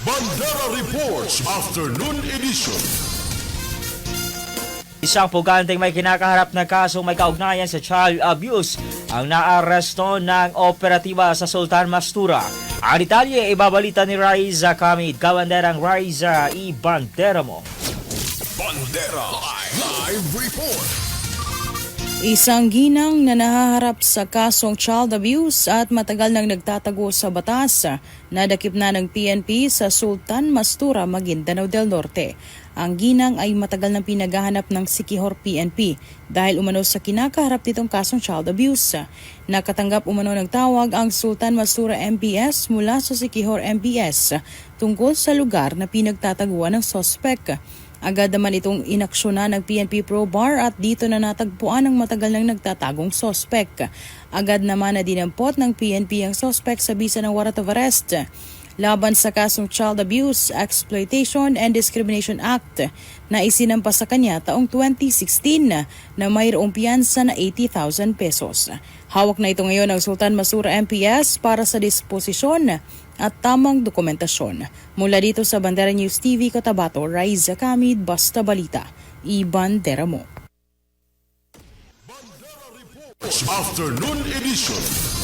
Bandera Reports Afternoon Edition. Isang puganteng may kinakaharap na kasong may kaugnayan sa child abuse ang naaresto ng operatiba sa Sultan Mastura. Ang detalye ibabalita ni Raiza Kamid. Kabanderang Raiza, ibandera mo. Bandera Live Report. Isang ginang na nahaharap sa kasong child abuse at matagal nang nagtatago sa batas, nadakip na ng PNP sa Sultan Mastura, Maguindanao del Norte. Ang ginang ay matagal nang pinaghahanap ng Siquijor PNP dahil umano sa kinakaharap nitong kasong child abuse. Nakatanggap umano ng tawag ang Sultan Mastura MPS mula sa Siquijor MPS tungkol sa lugar na pinagtataguan ng sospek. Agad naman itong inaksyonan ng PNP Pro-Bar at dito na natagpuan ang matagal nang nagtatagong sospek. Agad naman na dinampot ng PNP ang sospek sa bisa ng warrant of arrest laban sa kasong Child Abuse, Exploitation and Discrimination Act na isinampa sa kanya taong 2016 na mayroong piyansa na 80,000 pesos. Hawak na ito ngayon ng Sultan Masura MPS para sa disposisyon at tamang dokumentasyon. Mula dito sa Bandera News TV Cotabato, Raiza Kamid, Basta Balita, ibandera mo. Afternoon Edition.